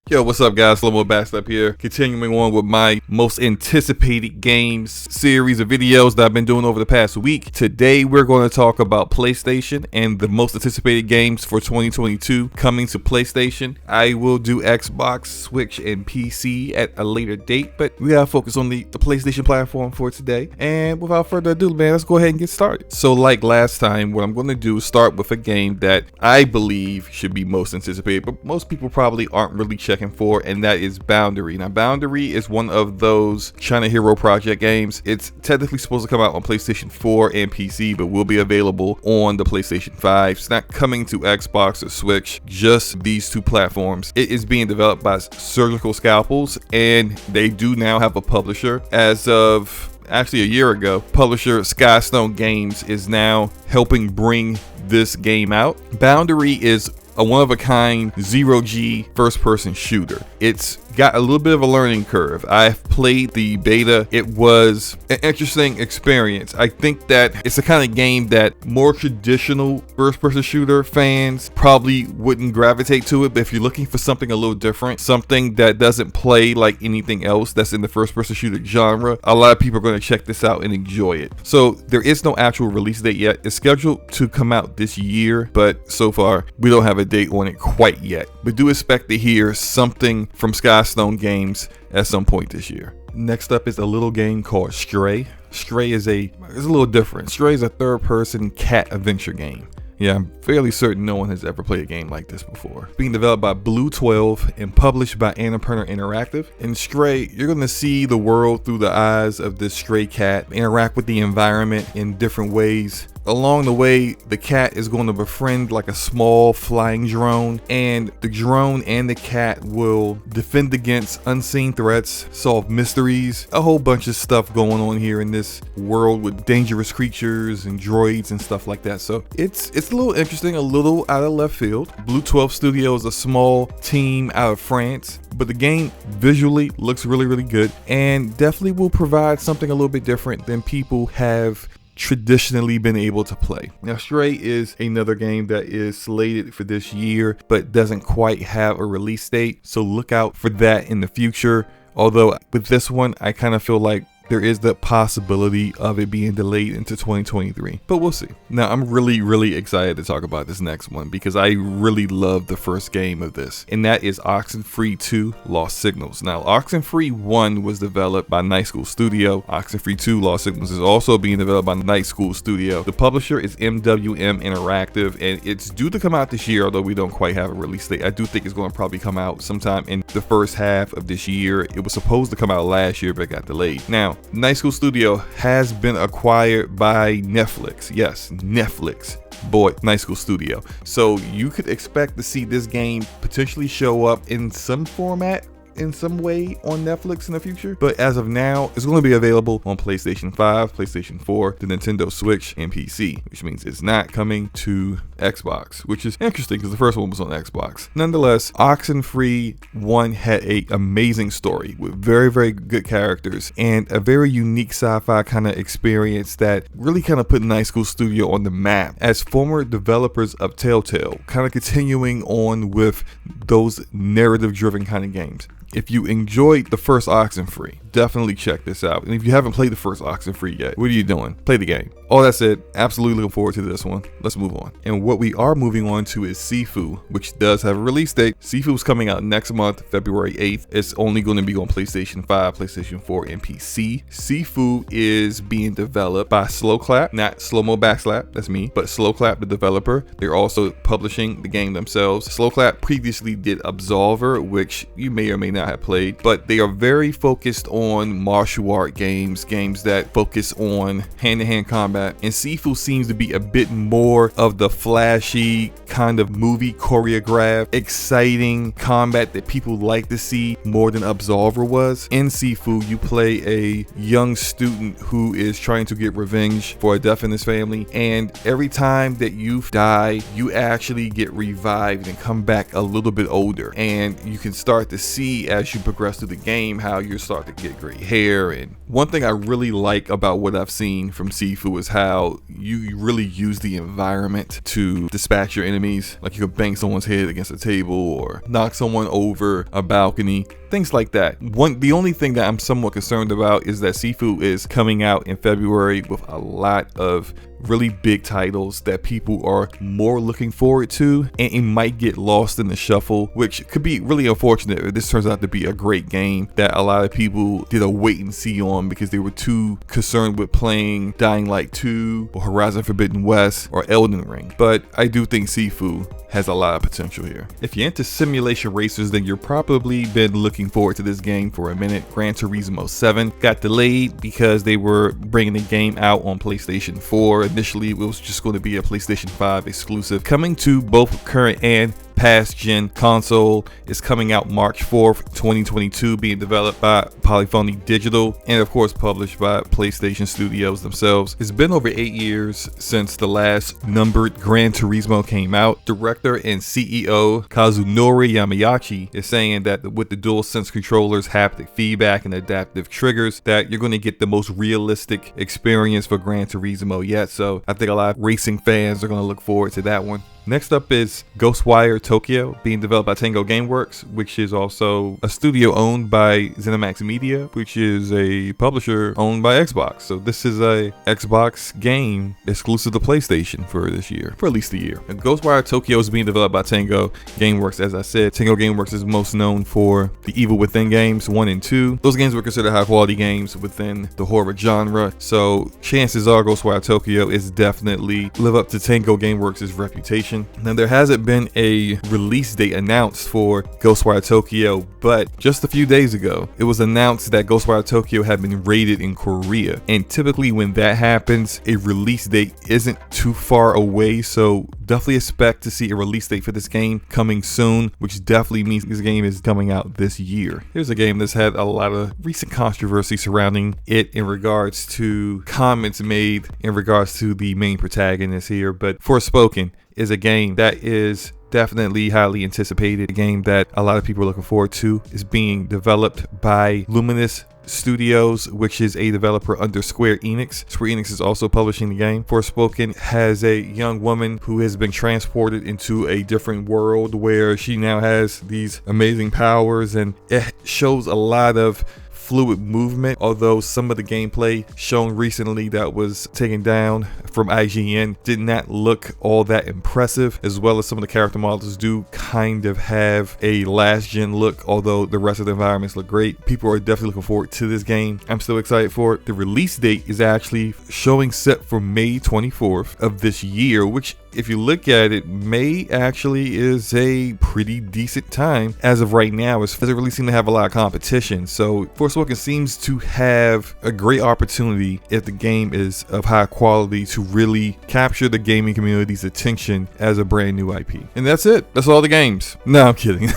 Yo, what's up guys, SloMoBackSlap here, continuing on with my most anticipated games series of videos that I've been doing over the past week. Today we're going to talk about PlayStation and the most anticipated games for 2022 coming to PlayStation. I will do Xbox, Switch, and PC at a later date, but we gotta focus on the PlayStation platform for today. And without further ado, man, let's go ahead and get started. So like last time, what I'm going to do is start with a game that I believe should be most anticipated, but most people probably aren't really checking for, and that is Boundary. Now, Boundary is one of those China Hero Project games. It's technically supposed to come out on PlayStation 4 and PC, but will be available on the PlayStation 5. It's not coming to Xbox or Switch, just these two platforms. It is being developed by Surgical Scalpels, and they do now have a publisher. As of actually a year ago, publisher Skystone Games is now helping bring this game out. Boundary is a one-of-a-kind zero-G first-person shooter. It's got a little bit of a learning curve. I've played the beta. It was an interesting experience. I think that it's the kind of game that more traditional first-person shooter fans probably wouldn't gravitate to it, but if you're looking for something a little different, something that doesn't play like anything else that's in the first-person shooter genre, a lot of people are going to check this out and enjoy it. So there is no actual release date yet. It's scheduled to come out this year, but so far we don't have a date on it quite yet. But do expect to hear something from Skystone Games at some point this year. Next up is a little game called Stray. Stray is a little different. Stray is a third-person cat adventure game. Yeah, I'm fairly certain no one has ever played a game like this before. Being developed by Blue 12 and published by Annapurna Interactive. In Stray, you're going to see the world through the eyes of this stray cat, interact with the environment in different ways. Along the way, the cat is going to befriend like a small flying drone, and the drone and the cat will defend against unseen threats, solve mysteries, a whole bunch of stuff going on here in this world with dangerous creatures and droids and stuff like that. So it's a little interesting, a little out of left field. Blue 12 Studio is a small team out of France, but the game visually looks really good and definitely will provide something a little bit different than people have traditionally been able to play. Now, Stray is another game that is slated for this year but doesn't quite have a release date, so look out for that in the future. Although with this one, I kind of feel like there is the possibility of it being delayed into 2023, but we'll see. Now, I'm really excited to talk about this next one because I really love the first game of this, and that is Oxenfree 2 Lost Signals. Now, Oxenfree 1 was developed by Night School Studio. Oxenfree 2 Lost Signals is also being developed by Night School Studio. The publisher is MWM Interactive, and it's due to come out this year, although we don't quite have a release date. I do think it's going to probably come out sometime in the first half of this year. It was supposed to come out last year, but it got delayed. Now, Night School Studio has been acquired by Netflix. Yes, Netflix bought Night School Studio. So you could expect to see this game potentially show up in some format, in some way on Netflix in the future, but as of now, it's going to be available on PlayStation 5, PlayStation 4, the Nintendo Switch, and PC, which means it's not coming to Xbox, which is interesting because the first one was on Xbox. Nonetheless, Oxenfree 1 had an amazing story with very good characters and a very unique sci-fi kind of experience that really kind of put Night School Studio on the map as former developers of Telltale, kind of continuing on with those narrative-driven kind of games. If you enjoyed the first Oxenfree, definitely check this out. And if you haven't played the first Oxenfree yet, what are you doing? Play the game. All that said, absolutely looking forward to this one. Let's move on. And what we are moving on to is Sifu, which does have a release date. Sifu is coming out next month, February 8th. It's only going to be on PlayStation 5, PlayStation 4, and PC. Sifu is being developed by SloClap, not SloMoBackSlap, that's me, but SloClap, the developer. They're also publishing the game themselves. SloClap previously did Absolver, which you may or may not have played, but they are very focused on martial art games that focus on hand-to-hand combat. And Sifu seems to be a bit more of the flashy kind of movie choreographed, exciting combat that people like to see more than Absolver was. In Sifu, you play a young student who is trying to get revenge for a death in his family, and every time that you die, you actually get revived and come back a little bit older, and you can start to see see as you progress through the game how you start to get gray hair. And one thing I really like about what I've seen from Sifu is how you really use the environment to dispatch your enemies. Like you could bang someone's head against a table or knock someone over a balcony, things like that. The only thing that I'm somewhat concerned about is that Sifu is coming out in February with a lot of really big titles that people are more looking forward to, and it might get lost in the shuffle, which could be really unfortunate if this turns out to be a great game that a lot of people did a wait and see on because they were too concerned with playing Dying Light 2 or Horizon Forbidden West or Elden Ring. But I do think Sifu has a lot of potential here. If you're into simulation racers, then you're probably been looking forward to this game for a minute. Gran Turismo 7 got delayed because they were bringing the game out on PlayStation 4. Initially, it was just going to be a PlayStation 5 exclusive, coming to both current and past gen console. Is coming out March 4th, 2022, being developed by Polyphony Digital and of course published by PlayStation Studios themselves. It's been over 8 years since the last numbered Gran Turismo came out. Director and CEO Kazunori Yamayachi is saying that with the DualSense controllers, haptic feedback, and adaptive triggers, that you're going to get the most realistic experience for Gran Turismo yet. So I think a lot of racing fans are going to look forward to that one. Next up is Ghostwire Tokyo, being developed by Tango Gameworks, which is also a studio owned by ZeniMax Media, which is a publisher owned by Xbox. So this is a Xbox game exclusive to PlayStation for this year, for at least a year. And Ghostwire Tokyo is being developed by Tango Gameworks. As I said, Tango Gameworks is most known for the Evil Within games 1 and 2. Those games were considered high quality games within the horror genre. So chances are Ghostwire Tokyo is definitely live up to Tango Gameworks' reputation. Now, there hasn't been a release date announced for Ghostwire Tokyo, but just a few days ago, it was announced that Ghostwire Tokyo had been raided in Korea. And typically when that happens, a release date isn't too far away. So definitely expect to see a release date for this game coming soon, which definitely means this game is coming out this year. Here's a game that's had a lot of recent controversy surrounding it in regards to comments made in regards to the main protagonist here, but Forspoken is a game that is definitely highly anticipated, a game that a lot of people are looking forward to. Is being developed by Luminous Studios, which is a developer under Square Enix. Square Enix is also publishing the game. Forspoken has a young woman who has been transported into a different world where she now has these amazing powers, and it shows a lot of fluid movement, although some of the gameplay shown recently that was taken down from IGN did not look all that impressive, as well as some of the character models do kind of have a last gen look, although the rest of the environments look great. People are definitely looking forward to this game. I'm still excited for it. The release date is actually showing set for May 24th of this year, which if you look at it, May actually is a pretty decent time as of right now, as it really seems to have a lot of competition. So Forspoken seems to have a great opportunity, if the game is of high quality, to really capture the gaming community's attention as a brand new IP. And that's it. That's all the games. No, I'm kidding.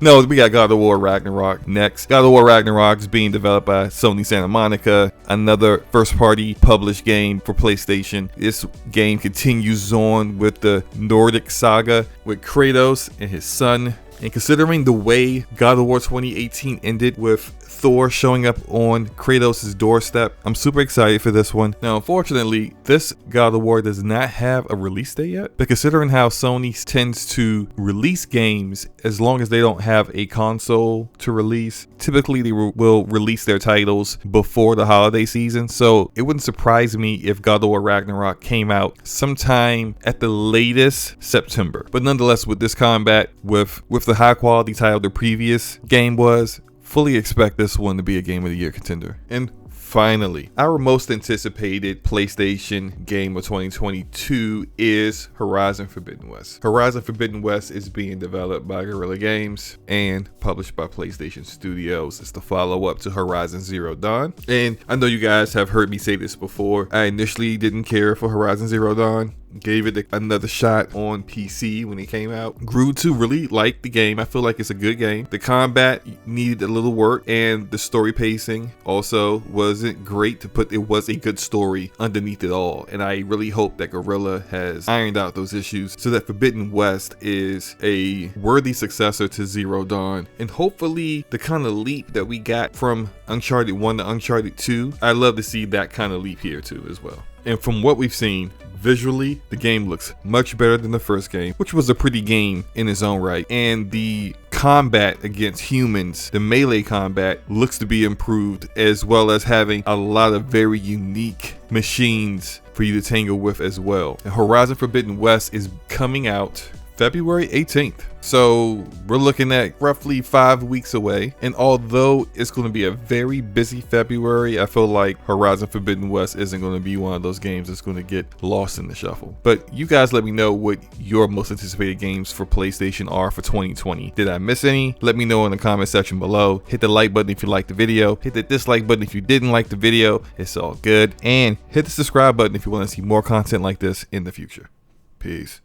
No, we got God of War Ragnarok next. God of War Ragnarok is being developed by Sony Santa Monica, another first-party published game for PlayStation. This game continues on with the Nordic saga with Kratos and his son. And considering the way God of War 2018 ended with Thor showing up on Kratos' doorstep, I'm super excited for this one. Now, unfortunately, this God of War does not have a release date yet, but considering how Sony tends to release games as long as they don't have a console to release, typically they will release their titles before the holiday season. So it wouldn't surprise me if God of War Ragnarok came out sometime at the latest September. But nonetheless, with this combat, with the high quality title the previous game was, fully expect this one to be a Game of the Year contender. And finally, our most anticipated PlayStation game of 2022 is Horizon Forbidden West. Horizon Forbidden West is being developed by Guerrilla Games and published by PlayStation Studios. It's the follow-up to Horizon Zero Dawn. And I know you guys have heard me say this before. I initially didn't care for Horizon Zero Dawn. gave it another shot on PC when it came out. Grew to really like the game. I feel like it's a good game. The combat needed a little work, and the story pacing also wasn't great, but it was a good story underneath it all. And I really hope that Guerrilla has ironed out those issues so that Forbidden West is a worthy successor to Zero Dawn. And hopefully the kind of leap that we got from Uncharted 1 to Uncharted 2, I'd love to see that kind of leap here too as well. And from what we've seen, visually, the game looks much better than the first game, which was a pretty game in its own right. And the combat against humans, the melee combat, looks to be improved, as well as having a lot of very unique machines for you to tangle with as well. And Horizon Forbidden West is coming out February 18th. So we're looking at roughly 5 weeks away. And although it's going to be a very busy February, I feel like Horizon Forbidden West isn't going to be one of those games that's going to get lost in the shuffle. But you guys let me know what your most anticipated games for PlayStation are for 2020. Did I miss any? Let me know in the comment section below. Hit the like button if you liked the video. Hit the dislike button if you didn't like the video. It's all good. And hit the subscribe button if you want to see more content like this in the future. Peace.